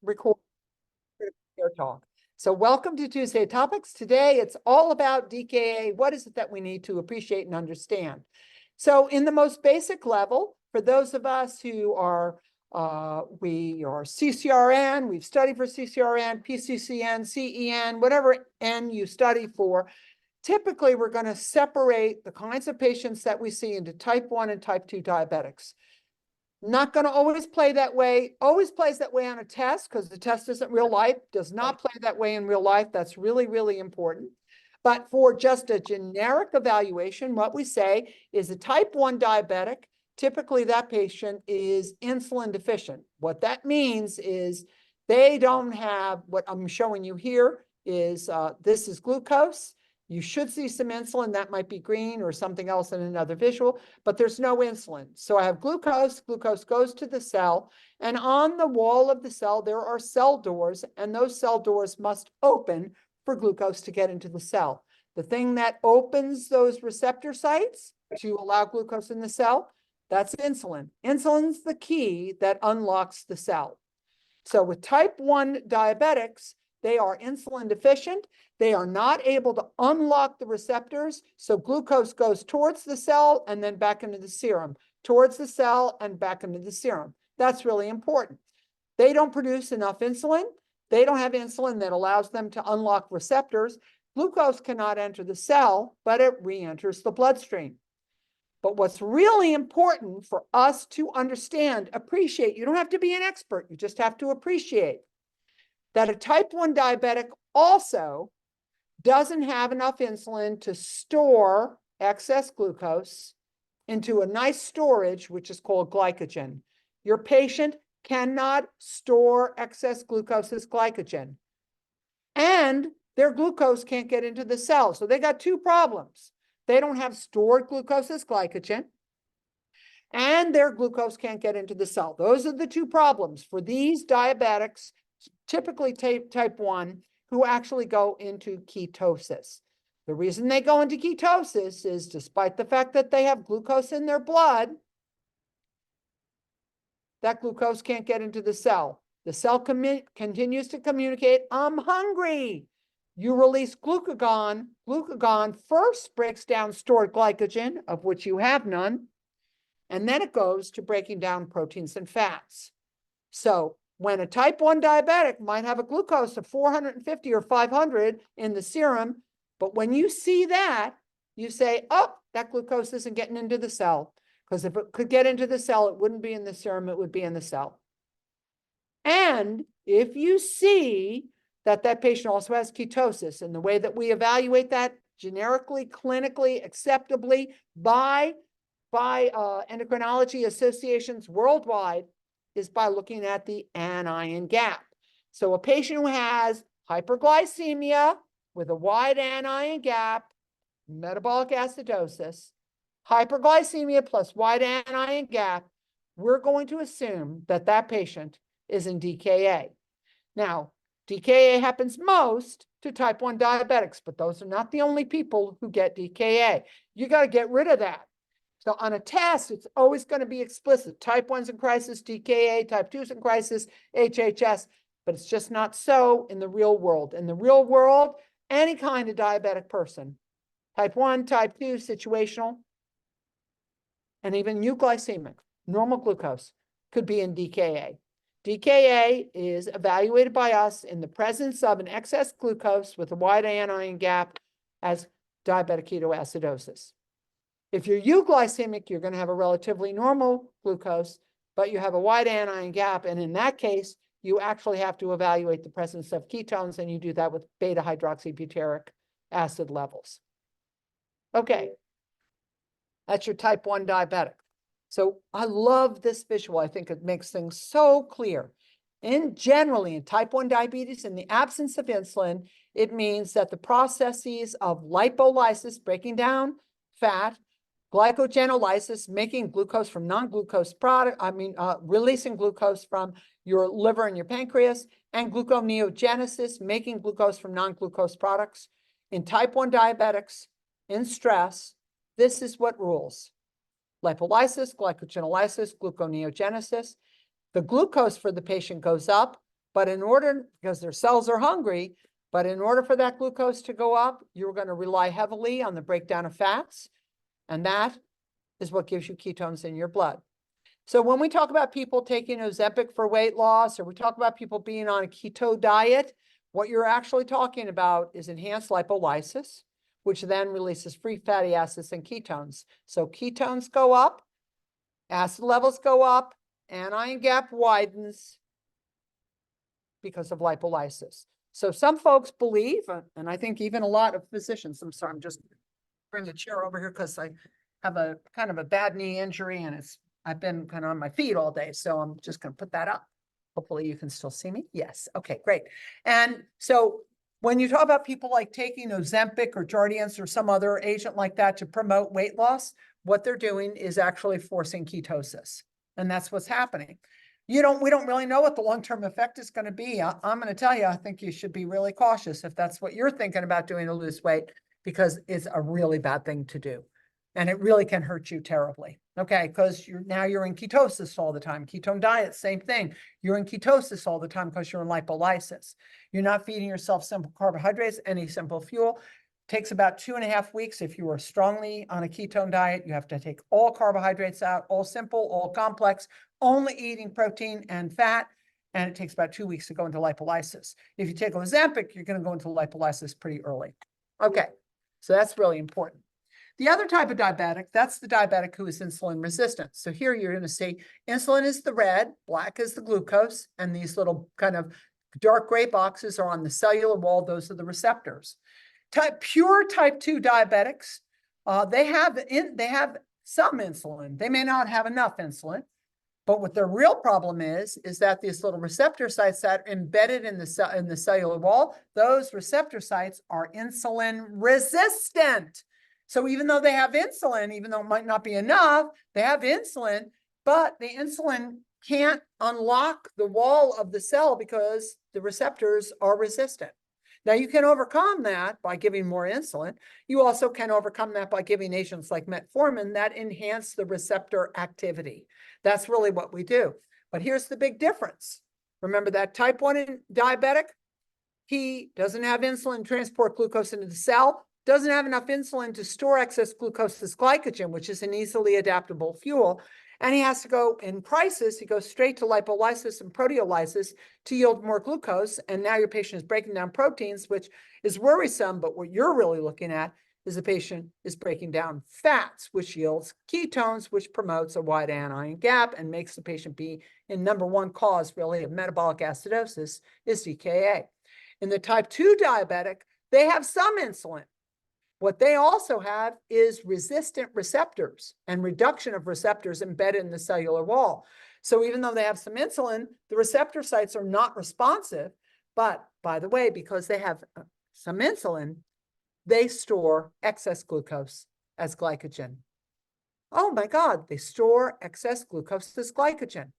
record your talk. So welcome to Tuesday Topics. Today, it's all about DKA. What is it that we need to appreciate and understand? So in the most basic level, for those of us who are, we are CCRN, we've studied for CCRN, PCCN, CEN, whatever N you study for, typically we're going to separate the kinds of patients that we see into type 1 and type 2 diabetics. Not going to always play that way, always plays that way on a test because the test isn't real life, does not play that way in real life. That's really, really important. But for just a generic evaluation, what we say is a type 1 diabetic, typically that patient is insulin deficient. What that means is they don't have, what I'm showing you here is, this is glucose. You should see some insulin, that might be green or something else in another visual, but there's no insulin. So I have glucose goes to the cell, and on the wall of the cell, there are cell doors, and those cell doors must open for glucose to get into the cell. The thing that opens those receptor sites to allow glucose in the cell, that's insulin. Insulin's the key that unlocks the cell. So with type 1 diabetics, they are insulin deficient. They are not able to unlock the receptors. So glucose goes towards the cell and then back into the serum, towards the cell and back into the serum. That's really important. They don't produce enough insulin. They don't have insulin that allows them to unlock receptors. Glucose cannot enter the cell, but it re-enters the bloodstream. But what's really important for us to understand, appreciate, you don't have to be an expert, you just have to appreciate that a type 1 diabetic also doesn't have enough insulin to store excess glucose into a nice storage, which is called glycogen. Your patient cannot store excess glucose as glycogen. And their glucose can't get into the cell. So they got two problems. They don't have stored glucose as glycogen, and their glucose can't get into the cell. Those are the two problems for these diabetics, typically type 1, who actually go into ketosis. The reason they go into ketosis is despite the fact that they have glucose in their blood, that glucose can't get into the cell. The cell continues to communicate, I'm hungry. You release glucagon. Glucagon first breaks down stored glycogen, of which you have none, and then it goes to breaking down proteins and fats. So when a type 1 diabetic might have a glucose of 450 or 500 in the serum, but when you see that, you say, oh, that glucose isn't getting into the cell, because if it could get into the cell, it wouldn't be in the serum, it would be in the cell. And if you see that that patient also has ketosis, and the way that we evaluate that generically, clinically, acceptably by endocrinology associations worldwide is by looking at the anion gap. So a patient who has hyperglycemia with a wide anion gap, metabolic acidosis, hyperglycemia plus wide anion gap, we're going to assume that that patient is in DKA. Now, DKA happens most to type 1 diabetics, but those are not the only people who get DKA. You got to get rid of that. So on a test, it's always going to be explicit. Type 1's in crisis, DKA, type 2's in crisis, HHS, but it's just not so in the real world. In the real world, any kind of diabetic person, type 1, type 2, situational, and even euglycemic, normal glucose, could be in DKA. DKA is evaluated by us in the presence of an excess glucose with a wide anion gap as diabetic ketoacidosis. If you're euglycemic, you're going to have a relatively normal glucose, but you have a wide anion gap. And in that case, you actually have to evaluate the presence of ketones, and you do that with beta hydroxybutyric acid levels. Okay, that's your type 1 diabetic. So I love this visual. I think it makes things so clear. Generally, in type 1 diabetes, in the absence of insulin, it means that the processes of lipolysis, breaking down fat, glycogenolysis, making glucose from non-glucose product, releasing glucose from your liver and your pancreas, and gluconeogenesis, making glucose from non-glucose products. In type 1 diabetics, in stress, this is what rules. Lipolysis, glycogenolysis, gluconeogenesis. The glucose for the patient goes up. but because their cells are hungry, but in order for that glucose to go up, you're going to rely heavily on the breakdown of fats. And that is what gives you ketones in your blood. So when we talk about people taking Ozempic for weight loss, or we talk about people being on a keto diet, what you're actually talking about is enhanced lipolysis, which then releases free fatty acids and ketones. So ketones go up, acid levels go up, anion gap widens because of lipolysis. So some folks believe, and I think even a lot of physicians, I'm sorry, I'm just bringing a chair over here because I have a kind of a bad knee injury and I've been kind of on my feet all day. So I'm just going to put that up. Hopefully you can still see me. Yes. Okay, great. And so when you talk about people like taking Ozempic or Jardiance or some other agent like that to promote weight loss, what they're doing is actually forcing ketosis. And that's what's happening. We don't really know what the long-term effect is going to be. I'm going to tell you, I think you should be really cautious if that's what you're thinking about doing to lose weight, because it's a really bad thing to do. And it really can hurt you terribly. Okay, because now you're in ketosis all the time. Ketone diet, same thing. You're in ketosis all the time because you're in lipolysis. You're not feeding yourself simple carbohydrates, any simple fuel. Takes about 2.5 weeks. If you are strongly on a ketone diet, you have to take all carbohydrates out, all simple, all complex, only eating protein and fat. And it takes about 2 weeks to go into lipolysis. If you take Ozempic, you're going to go into lipolysis pretty early. Okay, so that's really important. The other type of diabetic, that's the diabetic who is insulin resistant. So here you're going to see insulin is the red, black is the glucose, and these little kind of dark gray boxes are on the cellular wall. Those are the receptors. Pure type 2 diabetics, they have some insulin. They may not have enough insulin, but what their real problem is that these little receptor sites that are embedded in the cellular wall, those receptor sites are insulin resistant. So even though they have insulin, even though it might not be enough, they have insulin, but the insulin can't unlock the wall of the cell because the receptors are resistant. Now, you can overcome that by giving more insulin. You also can overcome that by giving agents like metformin that enhance the receptor activity. That's really what we do. But here's the big difference. Remember that type 1 diabetic? He doesn't have insulin to transport glucose into the cell, doesn't have enough insulin to store excess glucose as glycogen, which is an easily adaptable fuel. And he has to go in crisis, he goes straight to lipolysis and proteolysis to yield more glucose. And now your patient is breaking down proteins, which is worrisome. But what you're really looking at is the patient is breaking down fats, which yields ketones, which promotes a wide anion gap and makes the patient be in number one cause really of metabolic acidosis is DKA. In the type 2 diabetic, they have some insulin. What they also have is resistant receptors and reduction of receptors embedded in the cellular wall. So even though they have some insulin, the receptor sites are not responsive. But by the way, because they have some insulin, they store excess glucose as glycogen. Oh my God, they store excess glucose as glycogen.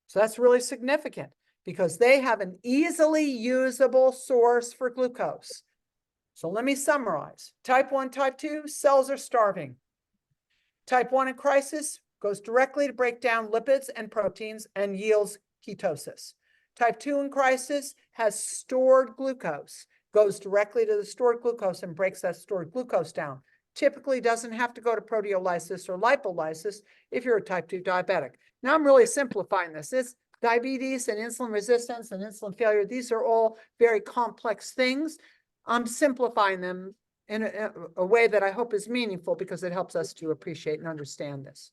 So that's really significant because they have an easily usable source for glucose. So let me summarize. Type 1, type 2, cells are starving. Type 1 in crisis goes directly to break down lipids and proteins and yields ketosis. Type 2 in crisis has stored glucose, goes directly to the stored glucose and breaks that stored glucose down. Typically doesn't have to go to proteolysis or lipolysis if you're a type 2 diabetic. Now I'm really simplifying this. It's diabetes and insulin resistance and insulin failure. These are all very complex things. I'm simplifying them in a way that I hope is meaningful because it helps us to appreciate and understand this.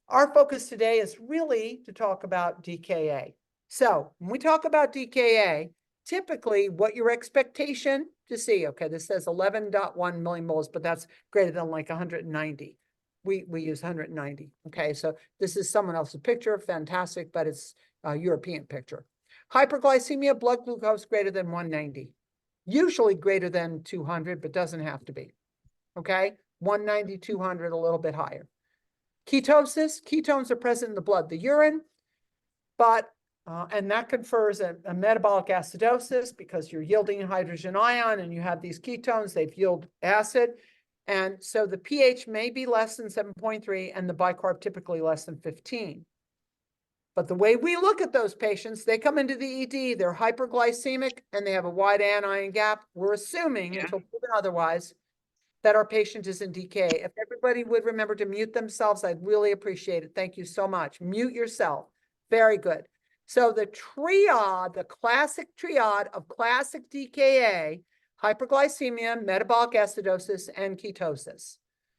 Our focus today is really to talk about DKA. So when we talk about DKA, typically what your expectation to see, okay, this says 11.1 millimoles, but that's greater than like 190. We use 190. Okay, so this is someone else's picture, fantastic, but it's a European picture. Hyperglycemia, blood glucose greater than 190. Usually greater than 200, but doesn't have to be. Okay, 190, 200, a little bit higher. Ketosis, ketones are present in the blood, the urine, but, and that confers a metabolic acidosis because you're yielding hydrogen ion and you have these ketones, they've yield acid. And so the pH may be less than 7.3 and the bicarb typically less than 15. But the way we look at those patients, they come into the ED, they're hyperglycemic, and they have a wide anion gap. We're assuming, until proven otherwise, that our patient is in DKA. If everybody would remember to mute themselves, I'd really appreciate it. Thank you so much. Mute yourself. Very good. So the triad, the classic triad of classic DKA, hyperglycemia, metabolic acidosis, and ketosis.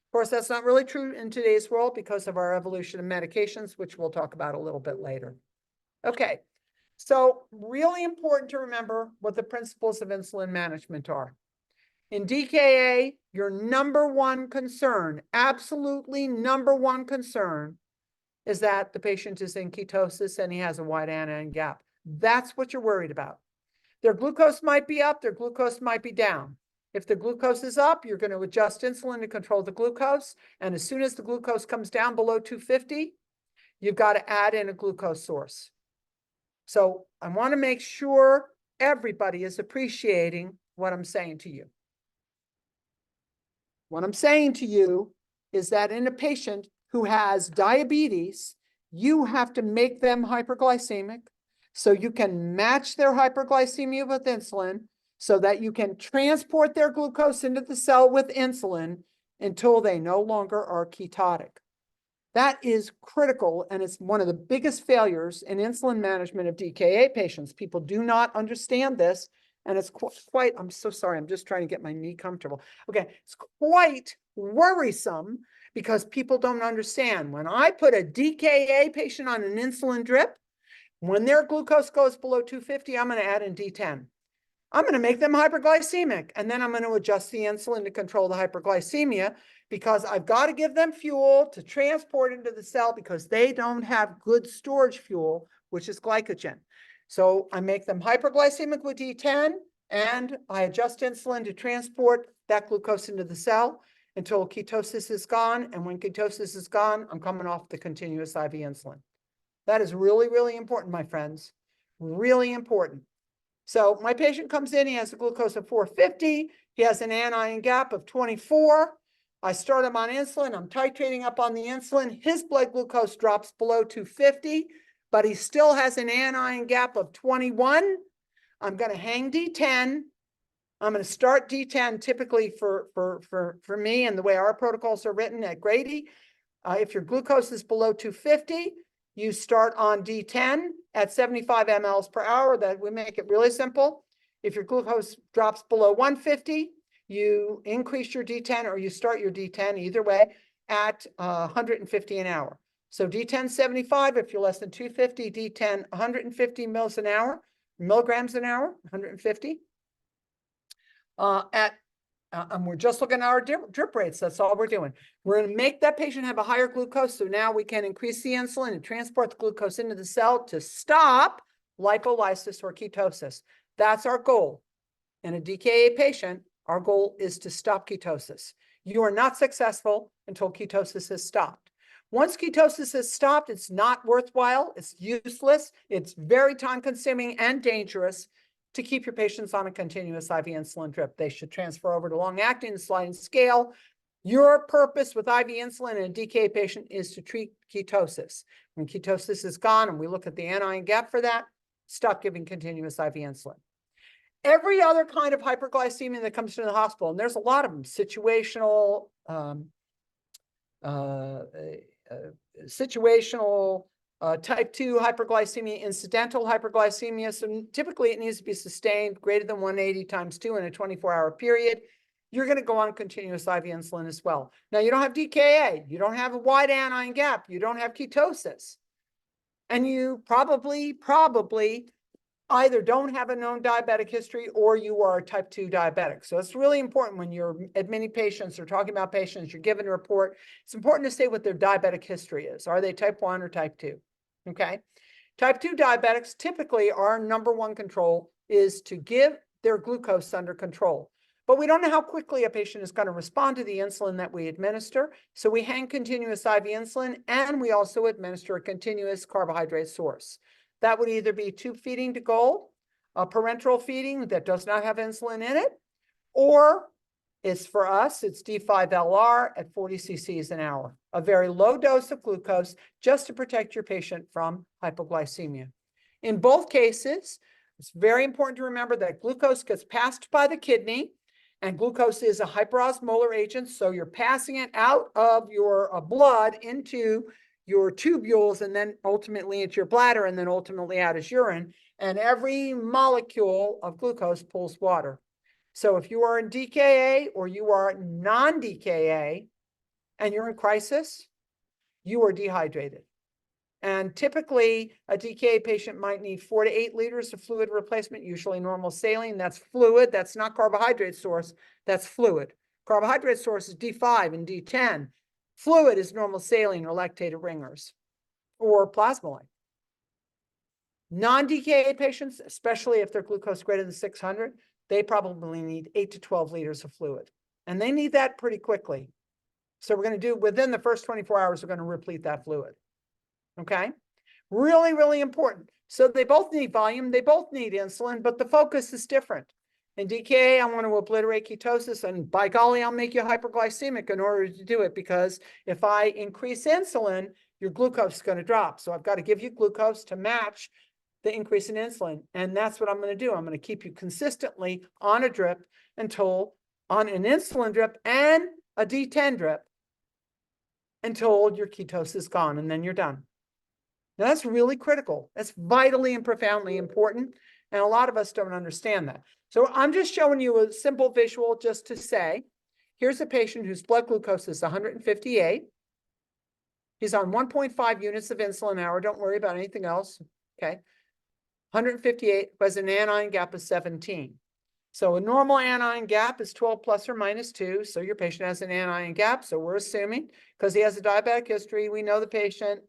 Of course, that's not really true in today's world because of our evolution of medications, which we'll talk about a little bit later. Okay, so really important to remember what the principles of insulin management are. In DKA, your number one concern, absolutely number one concern, is that the patient is in ketosis and he has a wide anion gap. That's what you're worried about. Their glucose might be up, their glucose might be down. If the glucose is up, you're going to adjust insulin to control the glucose. And as soon as the glucose comes down below 250, you've got to add in a glucose source. So I want to make sure everybody is appreciating what I'm saying to you. What I'm saying to you is that in a patient who has diabetes, you have to make them hyperglycemic so you can match their hyperglycemia with insulin so that you can transport their glucose into the cell with insulin until they no longer are ketotic. That is critical, and it's one of the biggest failures in insulin management of DKA patients. People do not understand this, and it's quite, I'm so sorry, I'm just trying to get my knee comfortable. Okay, it's quite worrisome because people don't understand. When I put a DKA patient on an insulin drip, when their glucose goes below 250, I'm going to add in D10. I'm going to make them hyperglycemic, and then I'm going to adjust the insulin to control the hyperglycemia because I've got to give them fuel to transport into the cell because they don't have good storage fuel, which is glycogen. So I make them hyperglycemic with D10, and I adjust insulin to transport that glucose into the cell until ketosis is gone. And when ketosis is gone, I'm coming off the continuous IV insulin. That is really, really important, my friends. Really important. So my patient comes in, he has a glucose of 450. He has an anion gap of 24. I start him on insulin. I'm titrating up on the insulin. His blood glucose drops below 250, but he still has an anion gap of 21. I'm going to hang D10. I'm going to start D10 typically for me and the way our protocols are written at Grady. If your glucose is below 250, you start on D10 at 75 mLs per hour. That we make it really simple. If your glucose drops below 150, you increase your D10 or you start your D10 either way at 150 an hour. So D10 75, if you're less than 250, D10 150 milligrams an hour, 150. And we're just looking at our drip rates. That's all we're doing. We're going to make that patient have a higher glucose. So now we can increase the insulin and transport the glucose into the cell to stop lipolysis or ketosis. That's our goal. In a DKA patient, our goal is to stop ketosis. You are not successful until ketosis is stopped. Once ketosis is stopped, it's not worthwhile. It's useless. It's very time-consuming and dangerous to keep your patients on a continuous IV insulin drip. They should transfer over to long-acting sliding scale. Your purpose with IV insulin in a DKA patient is to treat ketosis. When ketosis is gone and we look at the anion gap for that, stop giving continuous IV insulin. Every other kind of hyperglycemia that comes to the hospital, and there's a lot of them, situational, type 2 hyperglycemia, incidental hyperglycemia. So typically it needs to be sustained greater than 180 times 2 in a 24-hour period. You're going to go on continuous IV insulin as well. Now, you don't have DKA. You don't have a wide anion gap. You don't have ketosis. And you probably either don't have a known diabetic history or you are a type 2 diabetic. So it's really important when you're admitting patients or talking about patients, you're giving a report. It's important to say what their diabetic history is. Are they type 1 or type 2? Okay. Type 2 diabetics, typically our number one control is to give their glucose under control. But we don't know how quickly a patient is going to respond to the insulin that we administer. So we hang continuous IV insulin and we also administer a continuous carbohydrate source. That would either be tube feeding to goal, a parenteral feeding that does not have insulin in it, or It's for us, it's D5LR at 40 cc's an hour, a very low dose of glucose just to protect your patient from hypoglycemia. In both cases, it's very important to remember that glucose gets passed by the kidney, and glucose is a hyperosmolar agent, so you're passing it out of your blood into your tubules and then ultimately into your bladder and then ultimately out as urine, and every molecule of glucose pulls water. So if you are in DKA or you are non-DKA and you're in crisis, you are dehydrated. And typically, a DKA patient might need 4 to 8 liters of fluid replacement, usually normal saline. That's fluid. That's not carbohydrate source. That's fluid. Carbohydrate source is D5 and D10. Fluid is normal saline or lactated ringers or plasmolyte. Non-DKA patients, especially if their glucose greater than 600, they probably need 8 to 12 liters of fluid. And they need that pretty quickly. So we're going to do, within the first 24 hours, we're going to replete that fluid. Okay? Really, really important. So they both need volume, they both need insulin, but the focus is different. In DKA, I want to obliterate ketosis, and by golly, I'll make you hyperglycemic in order to do it, because if I increase insulin, your glucose is going to drop. So I've got to give you glucose to match the increase in insulin. And that's what I'm going to do. I'm going to keep you consistently on a drip until, on an insulin drip and a D10 drip, until your ketosis is gone, and then you're done. Now, that's really critical. That's vitally and profoundly important. And a lot of us don't understand that. So I'm just showing you a simple visual just to say, here's a patient whose blood glucose is 158. He's on 1.5 units of insulin an hour. Don't worry about anything else. Okay. 158 has an anion gap of 17. So a normal anion gap is 12 plus or minus 2. So your patient has an anion gap. So we're assuming, because he has a diabetic history, we know the patient,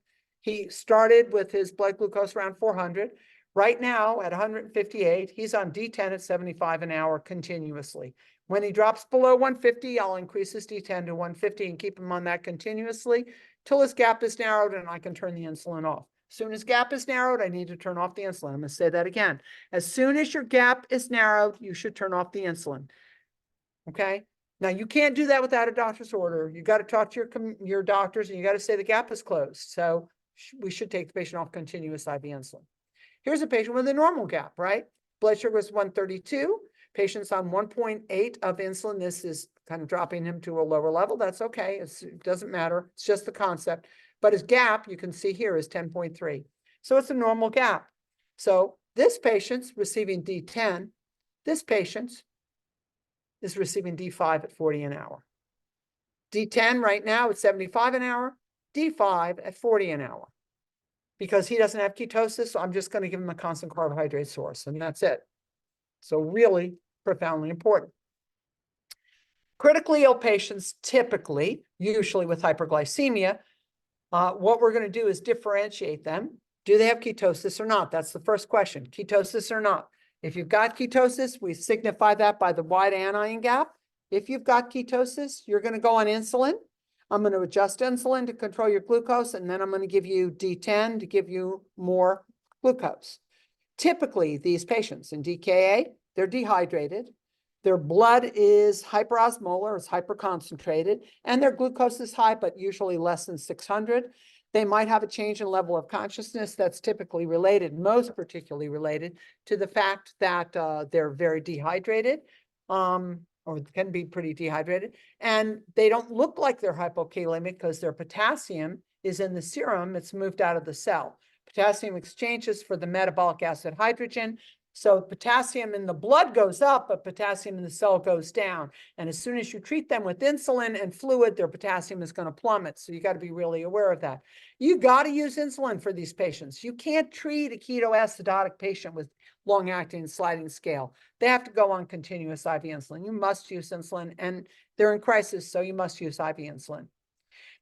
he started with his blood glucose around 400. Right now at 158, he's on D10 at 75 an hour continuously. When he drops below 150, I'll increase his D10 to 150 and keep him on that continuously till his gap is narrowed and I can turn the insulin off. As soon as gap is narrowed, I need to turn off the insulin. I'm going to say that again. As soon as your gap is narrowed, you should turn off the insulin. Okay? Now, you can't do that without a doctor's order. You got to talk to your doctors, and you got to say the gap is closed. So we should take the patient off continuous IV insulin. Here's a patient with a normal gap, right? Blood sugar is 132. Patient's on 1.8 of insulin. This is kind of dropping him to a lower level. That's okay. It doesn't matter. It's just the concept. But his gap, you can see here, is 10.3. So it's a normal gap. So this patient's receiving D10. This patient is receiving D5 at 40 an hour. D10 right now at 75 an hour. D5 at 40 an hour. Because he doesn't have ketosis, so I'm just going to give him a constant carbohydrate source, and that's it. So really profoundly important. Critically ill patients typically, usually with hyperglycemia, what we're going to do is differentiate them. Do they have ketosis or not? That's the first question. Ketosis or not? If you've got ketosis, we signify that by the wide anion gap. If you've got ketosis, you're going to go on insulin. I'm going to adjust insulin to control your glucose, and then I'm going to give you D10 to give you more glucose. Typically, these patients in DKA, they're dehydrated. Their blood is hyperosmolar, it's hyperconcentrated, and their glucose is high, but usually less than 600. They might have a change in level of consciousness that's typically related, most particularly related to the fact that they're very dehydrated, or can be pretty dehydrated, and they don't look like they're hypokalemic because their potassium is in the serum. It's moved out of the cell. Potassium exchanges for the metabolic acid hydrogen. So potassium in the blood goes up, but potassium in the cell goes down. And as soon as you treat them with insulin and fluid, their potassium is going to plummet. So you got to be really aware of that. You got to use insulin for these patients. You can't treat a ketoacidotic patient with long-acting sliding scale. They have to go on continuous IV insulin. You must use insulin, and they're in crisis, so you must use IV insulin.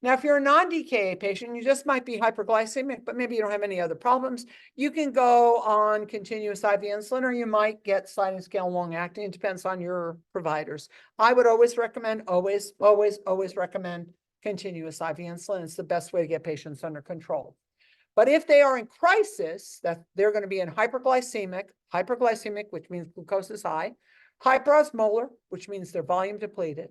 Now, if you're a non-DKA patient, you just might be hyperglycemic, but maybe you don't have any other problems, you can go on continuous IV insulin, or you might get sliding scale long-acting. It depends on your providers. I would always recommend, always recommend continuous IV insulin. It's the best way to get patients under control. But if they are in crisis, that they're going to be in hyperglycemic, which means glucose is high, Hyperosmolar, which means they're volume depleted.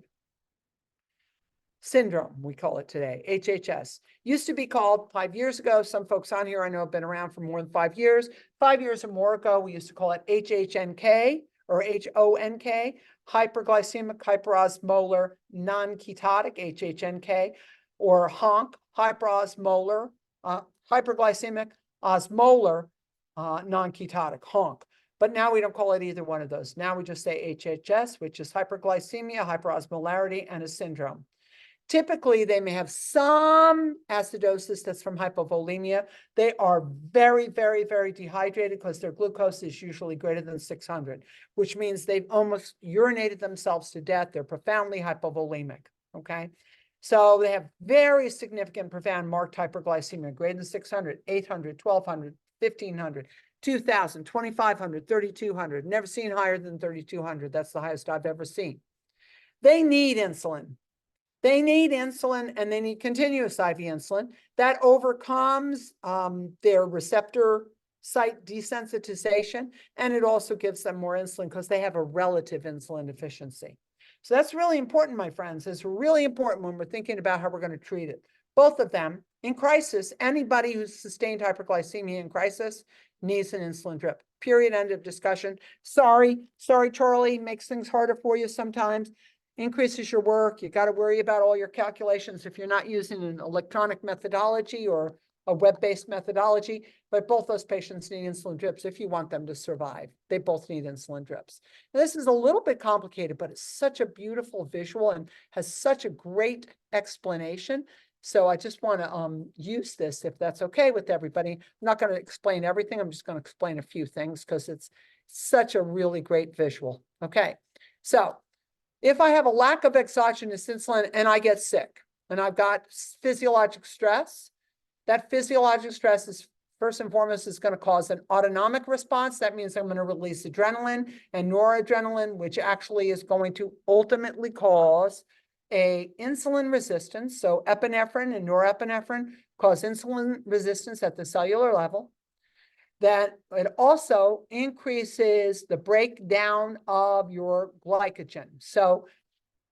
Syndrome, we call it today, HHS. Used to be called 5 years ago. Some folks on here I know have been around for more than 5 years. 5 years or more ago, we used to call it HHNK or HONK, hyperglycemic, hyperosmolar, non-ketotic, HHNK, or HONK, hyperosmolar, hyperglycemic, osmolar, non-ketotic, HONK. But now we don't call it either one of those. Now we just say HHS, which is hyperglycemia, hyperosmolarity, and a syndrome. Typically, they may have some acidosis that's from hypovolemia. They are very, very, very dehydrated because their glucose is usually greater than 600, which means they've almost urinated themselves to death. They're profoundly hypovolemic, okay? So they have very significant, profound marked hyperglycemia, greater than 600, 800, 1200, 1500, 2000, 2500, 3200. Never seen higher than 3200. That's the highest I've ever seen. They need insulin. They need insulin and they need continuous IV insulin. That overcomes their receptor site desensitization, and it also gives them more insulin because they have a relative insulin deficiency. So that's really important, my friends. It's really important when we're thinking about how we're going to treat it. Both of them in crisis, anybody who's sustained hyperglycemia in crisis needs an insulin drip. Period. End of discussion. Sorry, Charlie, makes things harder for you sometimes. Increases your work. You got to worry about all your calculations if you're not using an electronic methodology or a web-based methodology. But both those patients need insulin drips if you want them to survive. They both need insulin drips. Now, this is a little bit complicated, but it's such a beautiful visual and has such a great explanation. So I just want to use this if that's okay with everybody. I'm not going to explain everything. I'm just going to explain a few things because it's such a really great visual. Okay, so if I have a lack of exogenous insulin and I get sick and I've got physiologic stress, that physiologic stress is first and foremost is going to cause an autonomic response. That means I'm going to release adrenaline and noradrenaline, which actually is going to ultimately cause a insulin resistance. So epinephrine and norepinephrine cause insulin resistance at the cellular level. That it also increases the breakdown of your glycogen. So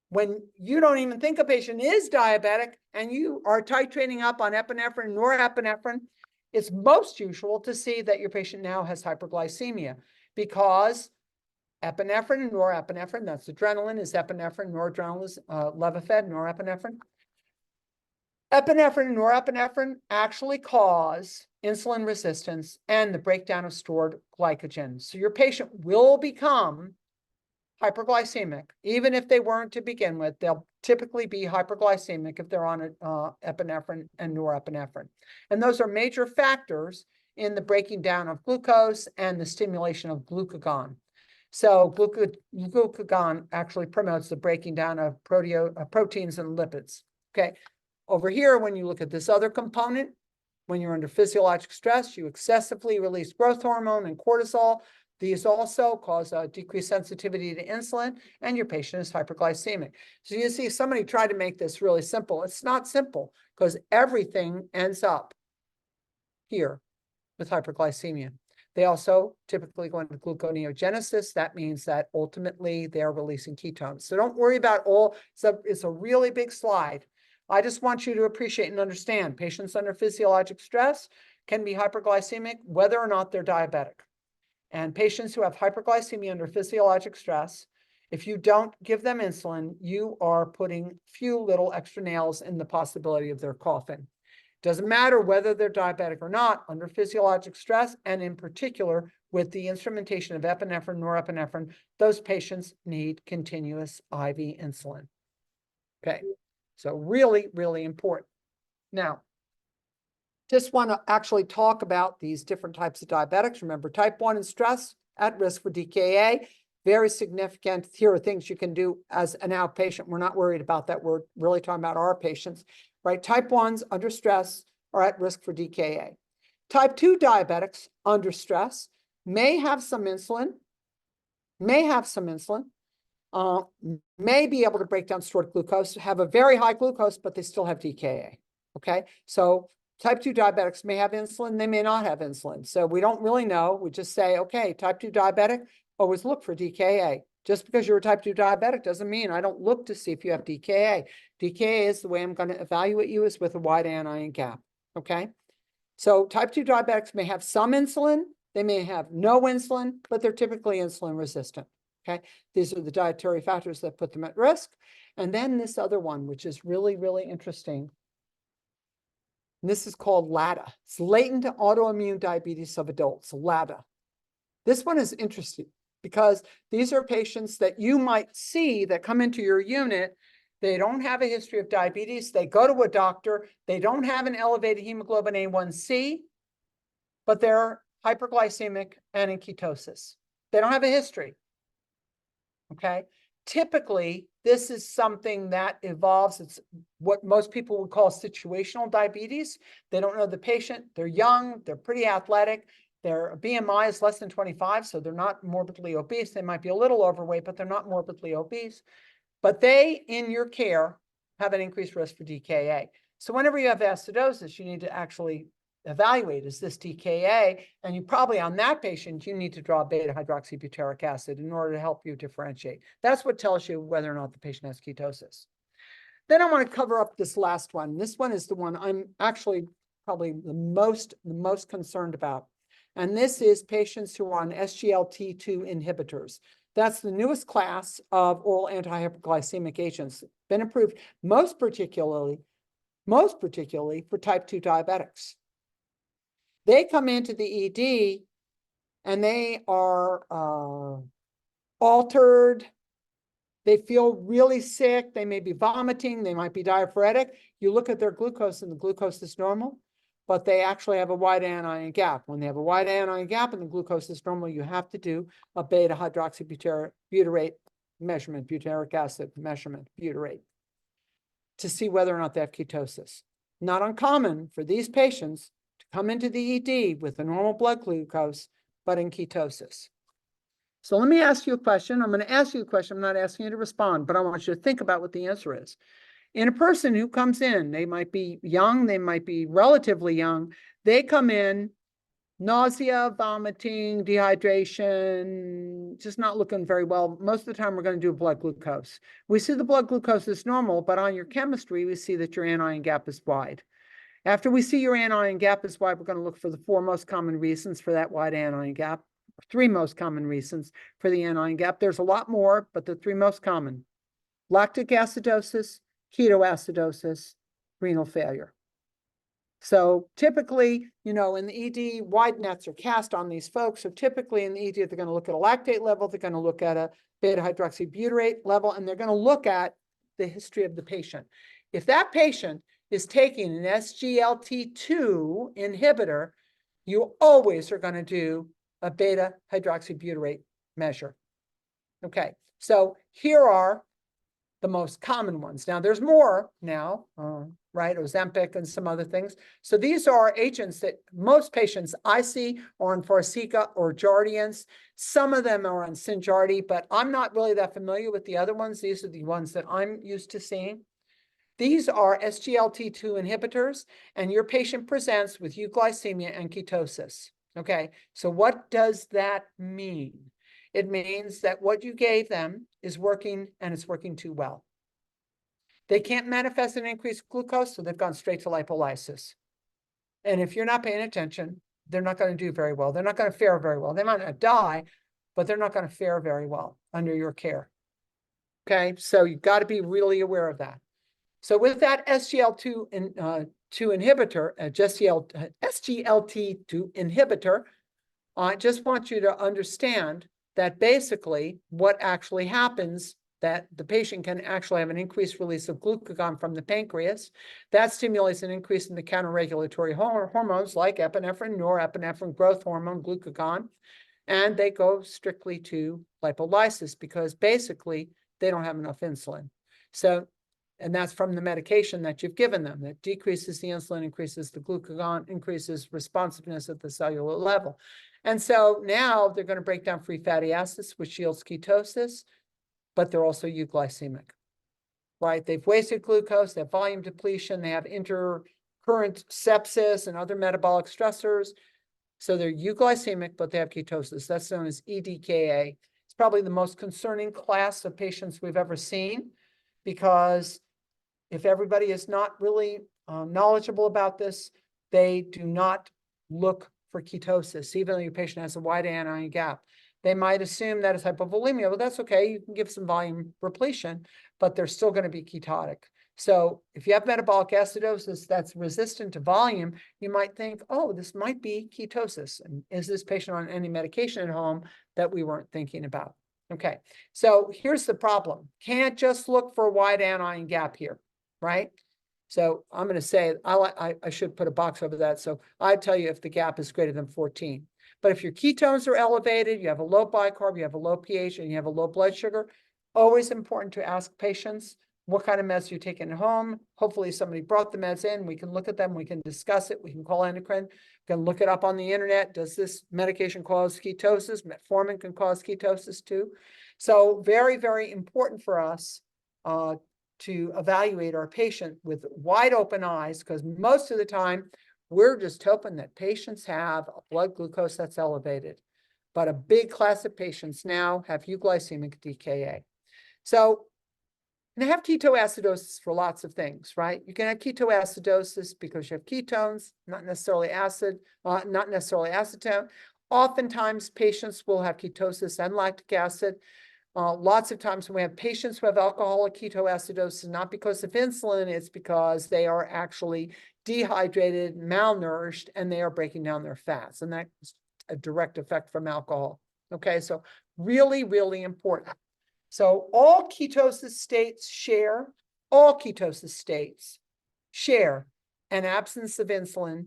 when you don't even think a patient is diabetic and you are titrating up on epinephrine, norepinephrine, it's most usual to see that your patient now has hyperglycemia because epinephrine and norepinephrine, that's adrenaline, is epinephrine, noradrenaline is Levophed, norepinephrine. Epinephrine and norepinephrine actually cause insulin resistance and the breakdown of stored glycogen. So your patient will become hyperglycemic. Even if they weren't to begin with, they'll typically be hyperglycemic if they're on epinephrine and norepinephrine. And those are major factors in the breaking down of glucose and the stimulation of glucagon. So glucagon actually promotes the breaking down of proteins and lipids. Okay. Over here, when you look at this other component, when you're under physiologic stress, you excessively release growth hormone and cortisol. These also cause a decreased sensitivity to insulin, and your patient is hyperglycemic. So you see, somebody tried to make this really simple. It's not simple because everything ends up here with hyperglycemia. They also typically go into gluconeogenesis. That means that ultimately they're releasing ketones. So don't worry about all. It's a really big slide. I just want you to appreciate and understand patients under physiologic stress can be hyperglycemic whether or not they're diabetic. And patients who have hyperglycemia under physiologic stress, if you don't give them insulin, you are putting few little extra nails in the possibility of their coffin. Doesn't matter whether they're diabetic or not, under physiologic stress, and in particular with the instrumentation of epinephrine, norepinephrine, those patients need continuous IV insulin. Okay. So really, really important. Now, just want to actually talk about these different types of diabetics. Remember, type 1 and stress at risk for DKA, very significant. Here are things you can do as an outpatient. We're not worried about that. We're really talking about our patients, right? Type 1s under stress are at risk for DKA. Type 2 diabetics under stress may have some insulin, may be able to break down stored glucose, have a very high glucose, but they still have DKA, okay? So type 2 diabetics may have insulin, they may not have insulin. So we don't really know. We just say, okay, type 2 diabetic, always look for DKA. Just because you're a type 2 diabetic doesn't mean I don't look to see if you have DKA. DKA is the way I'm going to evaluate you, is with a wide anion gap, okay? So type 2 diabetics may have some insulin, they may have no insulin, but they're typically insulin resistant, okay? These are the dietary factors that put them at risk. And then this other one, which is really, really interesting. And this is called LADA. It's latent autoimmune diabetes of adults, LADA. This one is interesting because these are patients that you might see that come into your unit. They don't have a history of diabetes. They go to a doctor. They don't have an elevated hemoglobin A1C, but they're hyperglycemic and in ketosis. They don't have a history, okay? Typically, this is something that evolves. It's what most people would call situational diabetes. They don't know the patient. They're young. They're pretty athletic. Their BMI is less than 25, so they're not morbidly obese. They might be a little overweight, but they're not morbidly obese. But they, in your care, have an increased risk for DKA. So whenever you have acidosis, you need to actually evaluate, is this DKA? And you probably, on that patient, you need to draw beta hydroxybutyric acid in order to help you differentiate. That's what tells you whether or not the patient has ketosis. Then I want to cover up this last one. This one is the one I'm actually probably the most concerned about. And this is patients who are on SGLT2 inhibitors. That's the newest class of oral antihyperglycemic agents, been approved most particularly for type 2 diabetics. They come into the ED and they are altered. They feel really sick. They may be vomiting. They might be diaphoretic. You look at their glucose and the glucose is normal, but they actually have a wide anion gap. When they have a wide anion gap and the glucose is normal, you have to do a beta hydroxybutyrate measurement, butyric acid measurement, butyrate, to see whether or not they have ketosis. Not uncommon for these patients to come into the ED with a normal blood glucose, but in ketosis. So let me ask you a question. I'm going to ask you a question. I'm not asking you to respond, but I want you to think about what the answer is. In a person who comes in, they might be young, they might be relatively young, they come in, nausea, vomiting, dehydration, just not looking very well. Most of the time, we're going to do blood glucose. We see the blood glucose is normal, but on your chemistry, we see that your anion gap is wide. After we see your anion gap is wide, we're going to look for the 4 most common reasons for that wide anion gap, 3 most common reasons for the anion gap. There's a lot more, but the 3 most common: lactic acidosis, ketoacidosis, renal failure. So typically, in the ED, wide nets are cast on these folks. So typically in the ED, they're going to look at a lactate level, they're going to look at a beta hydroxybutyrate level, and they're going to look at the history of the patient. If that patient is taking an SGLT2 inhibitor, you always are going to do a beta hydroxybutyrate measure. Okay, so here are the most common ones. Now, there's more now, right? Ozempic and some other things. So these are agents that most patients I see are on Farxiga or Jardiance. Some of them are on Synjardy, but I'm not really that familiar with the other ones. These are the ones that I'm used to seeing. These are SGLT2 inhibitors, and your patient presents with euglycemia and ketosis. Okay, so what does that mean? It means that what you gave them is working, and it's working too well. They can't manifest an increased glucose, so they've gone straight to lipolysis. And if you're not paying attention, they're not going to do very well. They're not going to fare very well. They might not die, but they're not going to fare very well under your care. Okay, so you've got to be really aware of that. So with that SGLT2 inhibitor, SGLT2 inhibitor, I just want you to understand that basically what actually happens, that the patient can actually have an increased release of glucagon from the pancreas. That stimulates an increase in the counter-regulatory hormones like epinephrine, norepinephrine, growth hormone, glucagon, and they go strictly to lipolysis because basically they don't have enough insulin. So, and that's from the medication that you've given them that decreases the insulin, increases the glucagon, increases responsiveness at the cellular level. And so now they're going to break down free fatty acids, which yields ketosis, but they're also euglycemic, right? They've wasted glucose, they have volume depletion, they have intercurrent sepsis and other metabolic stressors. So they're euglycemic, but they have ketosis. That's known as EDKA. It's probably the most concerning class of patients we've ever seen, because if everybody is not really knowledgeable about this, they do not look for ketosis, even though your patient has a wide anion gap. They might assume that it's hypovolemia. Well, that's okay. You can give some volume repletion, but they're still going to be ketotic. So if you have metabolic acidosis that's resistant to volume, you might think, oh, this might be ketosis. And is this patient on any medication at home that we weren't thinking about? Okay, so here's the problem. Can't just look for a wide anion gap here, right? So I'm going to say, I should put a box over that. So I tell you if the gap is greater than 14. But if your ketones are elevated, you have a low bicarb, you have a low pH, and you have a low blood sugar, always important to ask patients what kind of meds you're taking at home. Hopefully somebody brought the meds in. We can look at them. We can discuss it. We can call endocrine. We can look it up on the internet. Does this medication cause ketosis? Metformin can cause ketosis too. So very, very important for us to evaluate our patient with wide open eyes, because most of the time we're just hoping that patients have a blood glucose that's elevated. But a big class of patients now have euglycemic DKA. So you can have ketoacidosis for lots of things, right? You can have ketoacidosis because you have ketones, not necessarily acid, not necessarily acetone. Oftentimes, patients will have ketosis and lactic acid. Lots of times when we have patients who have alcoholic ketoacidosis, not because of insulin, it's because they are actually dehydrated, malnourished, and they are breaking down their fats. And that's a direct effect from alcohol. Okay, so really, really important. So all ketosis states share an absence of insulin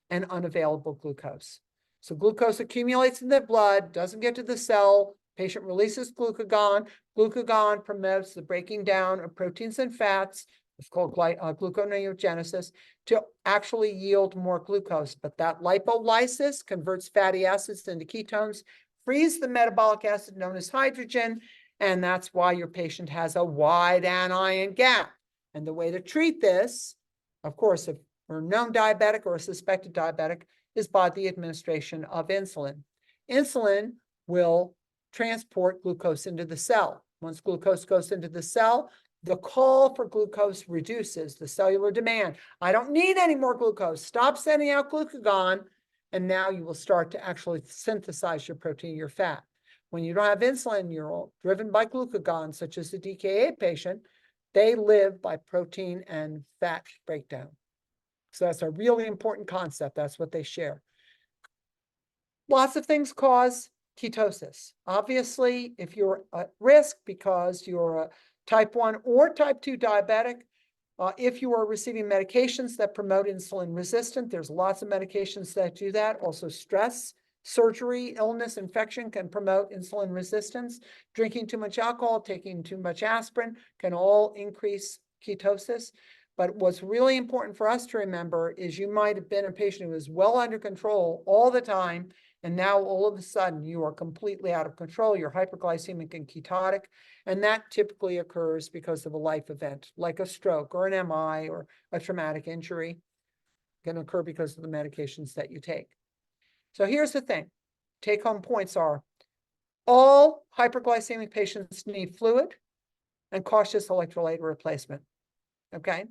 and unavailable glucose. So glucose accumulates in the blood, doesn't get to the cell. Patient releases glucagon. Glucagon promotes the breaking down of proteins and fats. It's called gluconeogenesis to actually yield more glucose. But that lipolysis converts fatty acids into ketones, frees the metabolic acid known as hydrogen, and that's why your patient has a wide anion gap. And the way to treat this, of course, if we're a known diabetic or a suspected diabetic, is by the administration of insulin. Insulin will transport glucose into the cell. Once glucose goes into the cell, the call for glucose reduces the cellular demand. I don't need any more glucose. Stop sending out glucagon, and now you will start to actually synthesize your protein, your fat. When you don't have insulin, you're driven by glucagon, such as the DKA patient, they live by protein and fat breakdown. So that's a really important concept. That's what they share. Lots of things cause ketosis. Obviously, if you're at risk because you're a type 1 or type 2 diabetic, if you are receiving medications that promote insulin resistance, there's lots of medications that do that. Also stress, surgery, illness, infection can promote insulin resistance. Drinking too much alcohol, taking too much aspirin can all increase ketosis. But what's really important for us to remember is you might have been a patient who was well under control all the time, and now all of a sudden you are completely out of control. You're hyperglycemic and ketotic, and that typically occurs because of a life event, like a stroke or an MI or a traumatic injury. It can occur because of the medications that you take. So here's the thing. Take-home points are all hyperglycemic patients need fluid and cautious electrolyte replacement. Okay?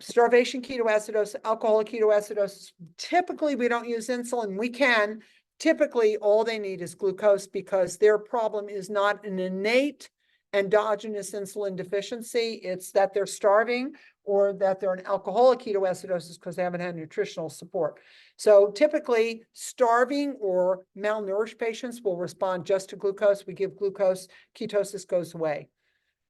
Starvation ketoacidosis, alcoholic ketoacidosis, typically we don't use insulin. We can. Typically, all they need is glucose because their problem is not an innate endogenous insulin deficiency. It's that they're starving or that they're an alcoholic ketoacidosis because they haven't had nutritional support. So typically, starving or malnourished patients will respond just to glucose. We give glucose, ketosis goes away.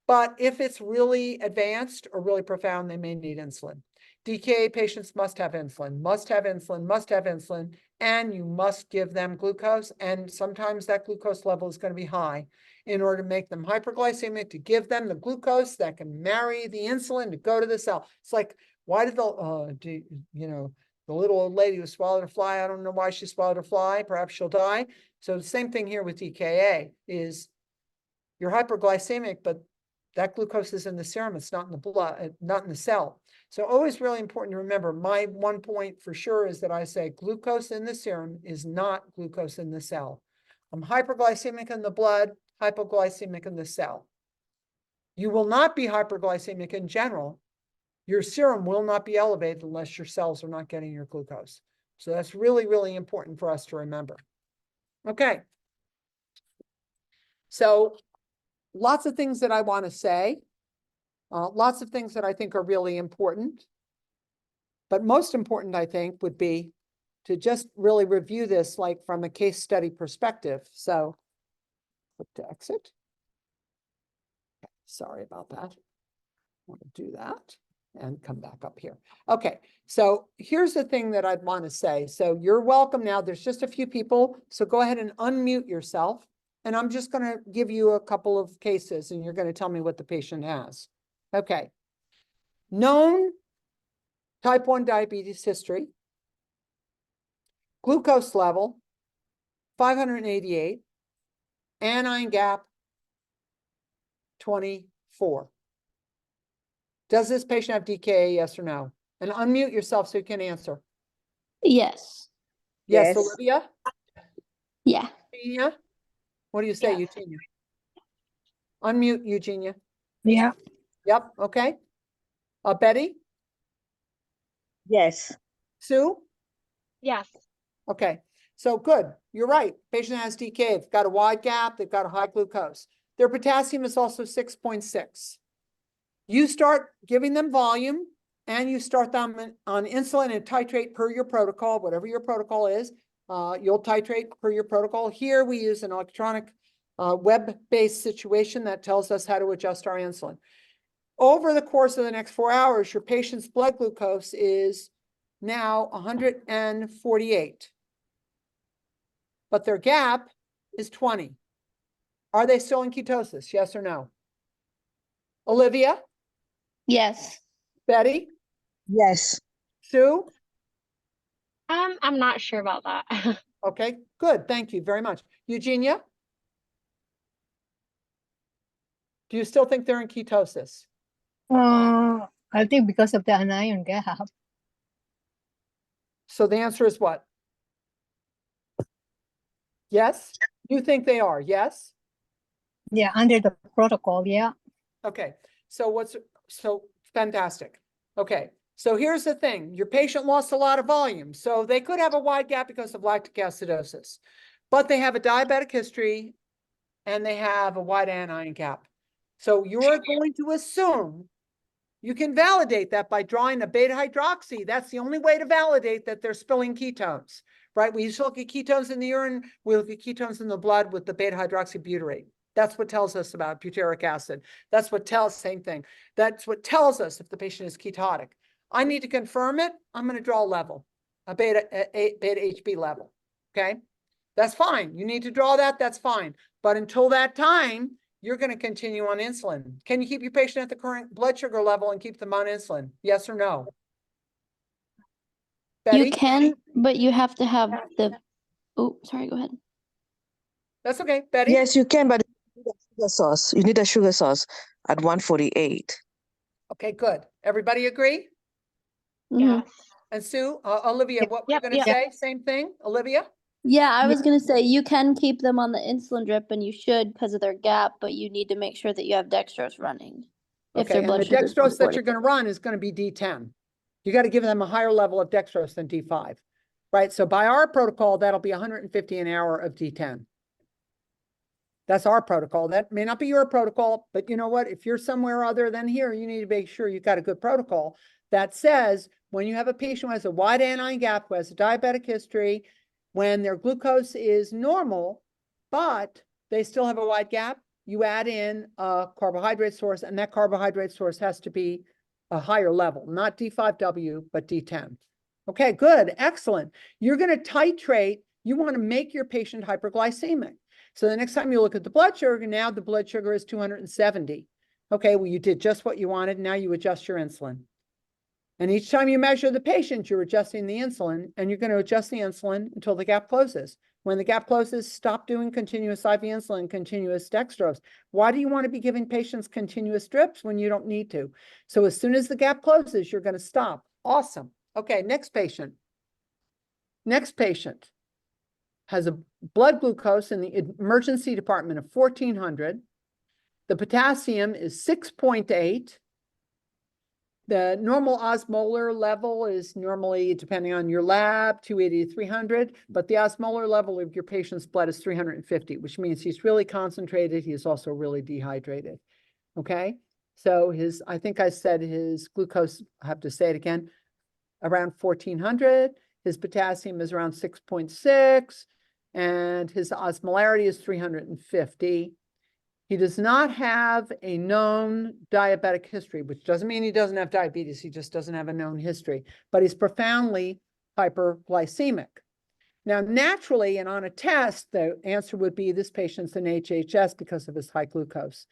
But if it's really advanced or really profound, they may need insulin. DKA patients must have insulin, must have insulin, must have insulin, and you must give them glucose. And sometimes that glucose level is going to be high in order to make them hyperglycemic, to give them the glucose that can marry the insulin to go to the cell. It's like, why did the little old lady who swallowed a fly, I don't know why she swallowed a fly, perhaps she'll die. So the same thing here with DKA is you're hyperglycemic, but that glucose is in the serum. It's not in the blood, not in the cell. So always really important to remember, my one point for sure is that I say glucose in the serum is not glucose in the cell. I'm hyperglycemic in the blood, hypoglycemic in the cell. You will not be hyperglycemic in general. Your serum will not be elevated unless your cells are not getting your glucose. So that's really, really important for us to remember. Okay. So lots of things that I want to say, lots of things that I think are really important. But most important, I think, would be to just really review this like from a case study perspective. So click to exit. Okay, sorry about that. I want to do that and come back up here. Okay, so here's the thing that I'd want to say. So you're welcome now. There's just a few people. So go ahead and unmute yourself. And I'm just going to give you a couple of cases and you're going to tell me what the patient has. Okay. Known type 1 diabetes history. Glucose level, 588. Anion gap, 24. Does this patient have DKA, yes or no? And unmute yourself so you can answer. Yes. Yes, Yes. Olivia? Yeah. Eugenia? What do you say, Yeah. Eugenia? Unmute, Eugenia. Yeah. Yep, okay. Betty? Yes. Sue? Yes. Okay, so good. You're right. Patient has DKA. They've got a wide gap. They've got a high glucose. Their potassium is also 6.6. You start giving them volume and you start them on insulin and titrate per your protocol, whatever your protocol is. You'll titrate per your protocol. Here we use an electronic web-based situation that tells us how to adjust our insulin. Over the course of the next 4 hours, your patient's blood glucose is now 148, but their gap is 20. Are they still in ketosis? Yes or no? Olivia? Yes. Betty? Yes. Sue? I'm not sure about that. Okay, good. Thank you very much. Eugenia? Do you still think they're in ketosis? I think because of the anion gap. So the answer is what? Yes? You think they are, yes? Yeah, under the protocol, yeah. Okay, so fantastic. Okay, so here's the thing. Your patient lost a lot of volume, so they could have a wide gap because of lactic acidosis, but they have a diabetic history and they have a wide anion gap. So you're going to assume you can validate that by drawing a beta hydroxy. That's the only way to validate that they're spilling ketones, right? We used to look at ketones in the urine. We look at ketones in the blood with the beta hydroxybutyrate. That's what tells us about butyric acid. That's what tells, same thing. That's what tells us if the patient is ketotic. I need to confirm it. I'm going to draw a level, a beta HB level. Okay. That's fine. You need to draw that. That's fine. But until that time, you're going to continue on insulin. Can you keep your patient at the current blood sugar level and keep them on insulin? Yes or no? Betty? You can, but you have to have the. Oh, sorry. Go ahead. That's okay. Betty? Yes, you can, but you need a sugar sauce. You need a sugar sauce at 148. Okay, good. Everybody agree? Yeah. And Sue, Olivia, what were you Yep, going to yep. say? Same thing, Olivia? Yeah, I was gonna say you can keep them on the insulin drip, and you should because of their gap, but you need to make sure that you have dextrose running. If Okay, their and blood the sugar is dextrose that 140. you're going to run is going to be D10. You got to give them a higher level of dextrose than D5, right? So by our protocol, that'll be 150 an hour of D10. That's our protocol. That may not be your protocol, but you know what? If you're somewhere other than here, you need to make sure you've got a good protocol that says when you have a patient who has a wide anion gap, who has a diabetic history, when their glucose is normal, but they still have a wide gap, you add in a carbohydrate source, and that carbohydrate source has to be a higher level, not D5W, but D10. Okay, good, excellent. You're going to titrate. You want to make your patient hyperglycemic. So the next time you look at the blood sugar, now the blood sugar is 270. Okay, well, you did just what you wanted. Now you adjust your insulin. And each time you measure the patient, you're adjusting the insulin, and you're going to adjust the insulin until the gap closes. When the gap closes, stop doing continuous IV insulin, continuous dextrose. Why do you want to be giving patients continuous drips when you don't need to? So as soon as the gap closes, you're going to stop. Awesome. Okay, next patient. Next patient has a blood glucose in the emergency department of 1400. The potassium is 6.8. The normal osmolar level is normally, depending on your lab, 280 to 300, but the osmolar level of your patient's blood is 350, which means he's really concentrated. He is also really dehydrated. Okay, so I think I said his glucose, I have to say it again, around 1400. His potassium is around 6.6, and his osmolarity is 350. He does not have a known diabetic history, which doesn't mean he doesn't have diabetes. He just doesn't have a known history, but he's profoundly hyperglycemic. Now, naturally, and on a test, the answer would be this patient's an HHS because of his high glucose.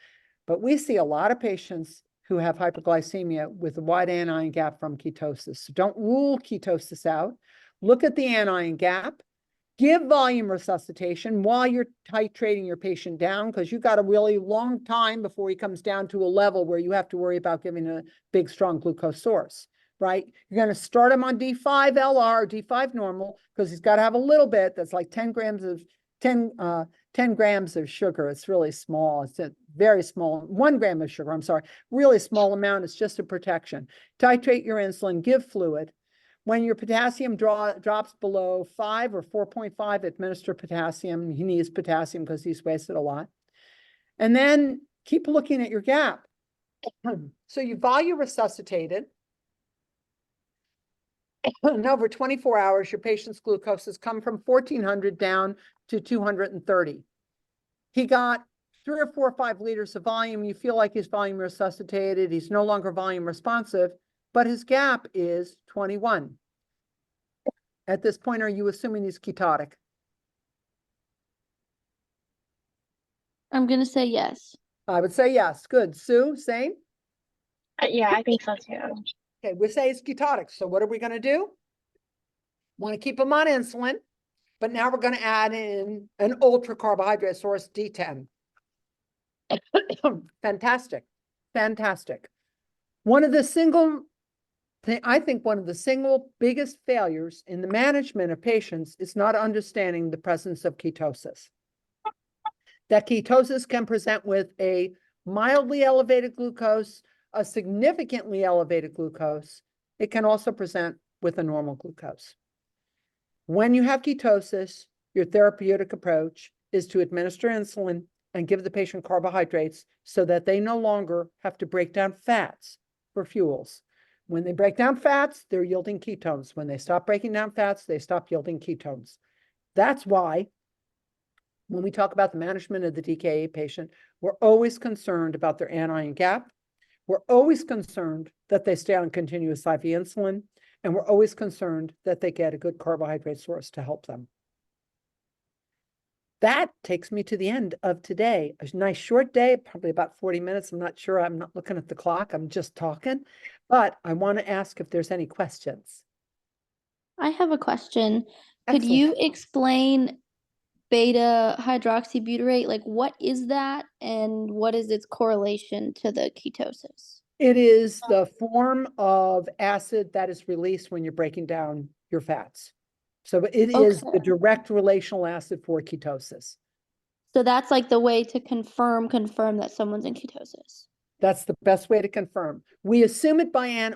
But we see a lot of patients who have hyperglycemia with a wide anion gap from ketosis. So don't rule ketosis out. Look at the anion gap. Give volume resuscitation while you're titrating your patient down, because you've got a really long time before he comes down to a level where you have to worry about giving a big, strong glucose source, right? You're going to start him on D5 LR, D5 normal, because he's got to have a little bit. That's like 10 grams of 10 grams of sugar. It's really small. It's a very small, 1 gram of sugar. I'm sorry, really small amount. It's just a protection. Titrate your insulin, give fluid. When your potassium drops below 5 or 4.5, administer potassium. He needs potassium because he's wasted a lot. And then keep looking at your gap. So you volume resuscitated. And over 24 hours, your patient's glucose has come from 1400 down to 230. He got 3 or 4 or 5 liters of volume. You feel like he's volume resuscitated. He's no longer volume responsive, but his gap is 21. At this point, are you assuming he's ketotic? I'm going to say yes. I would say yes. Good. Sue, same? Yeah, I think so too. Okay, we say it's ketotic. So what are we going to do? Want to keep him on insulin, but now we're going to add in an ultra carbohydrate source, D10. Fantastic. Fantastic. I think one of the single biggest failures in the management of patients is not understanding the presence of ketosis. That ketosis can present with a mildly elevated glucose, a significantly elevated glucose. It can also present with a normal glucose. When you have ketosis, your therapeutic approach is to administer insulin and give the patient carbohydrates so that they no longer have to break down fats for fuels. When they break down fats, they're yielding ketones. When they stop breaking down fats, they stop yielding ketones. That's why when we talk about the management of the DKA patient, we're always concerned about their anion gap. We're always concerned that they stay on continuous IV insulin, and we're always concerned that they get a good carbohydrate source to help them. That takes me to the end of today. A nice short day, probably about 40 minutes. I'm not sure. I'm not looking at the clock. I'm just talking. But I want to ask if there's any questions. I have a question. Could Excellent. you explain beta hydroxybutyrate? Like, what is that and what is its correlation to the ketosis? It is the form of acid that is released when you're breaking down your fats. So it is the direct relational acid for ketosis. So that's like the way to confirm that someone's in ketosis. That's the best way to confirm. We assume it by,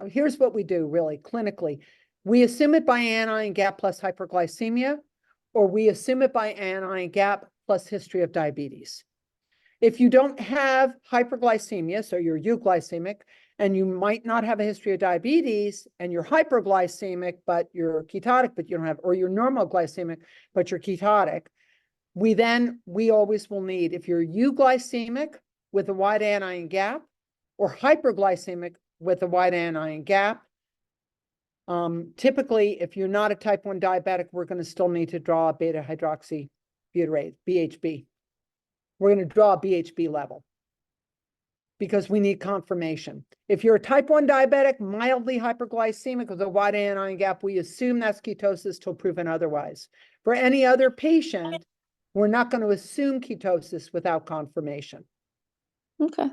here's what we do really clinically. We assume it by anion gap plus hyperglycemia, or we assume it by anion gap plus history of diabetes. If you don't have hyperglycemia, so you're euglycemic, and you might not have a history of diabetes, and you're hyperglycemic, but you're ketotic, but you don't have, or you're normal glycemic, but you're ketotic, we always will need, if you're euglycemic with a wide anion gap, or hyperglycemic with a wide anion gap, typically, if you're not a type 1 diabetic, we're going to still need to draw a beta hydroxybutyrate, BHB. We're going to draw a BHB level because we need confirmation. If you're a type 1 diabetic, mildly hyperglycemic with a wide anion gap, we assume that's ketosis till proven otherwise. For any other patient, we're not going to assume ketosis without confirmation. Okay,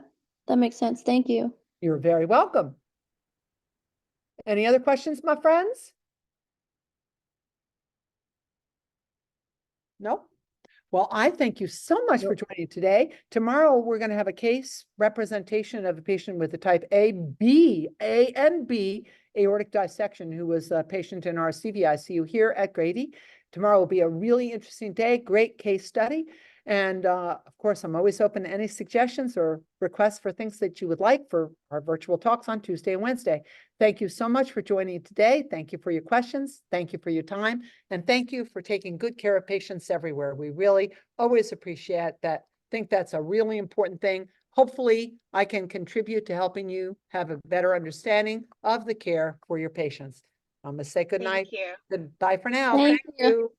that makes sense. Thank you. You're very welcome. Any other questions, my friends? No? Well, I thank you so much for joining today. Tomorrow, we're going to have a case representation of a patient with a type A and B aortic dissection who was a patient in our CVICU here at Grady. Tomorrow will be a really interesting day, great case study. And of course, I'm always open to any suggestions or requests for things that you would like for our virtual talks on Tuesday and Wednesday. Thank you so much for joining today. Thank you for your questions. Thank you for your time. And thank you for taking good care of patients everywhere. We really always appreciate that. Think that's a really important thing. Hopefully, I can contribute to helping you have a better understanding of the care for your patients. I'm going to say good night. Thank you. Goodbye for now. Thank you. You.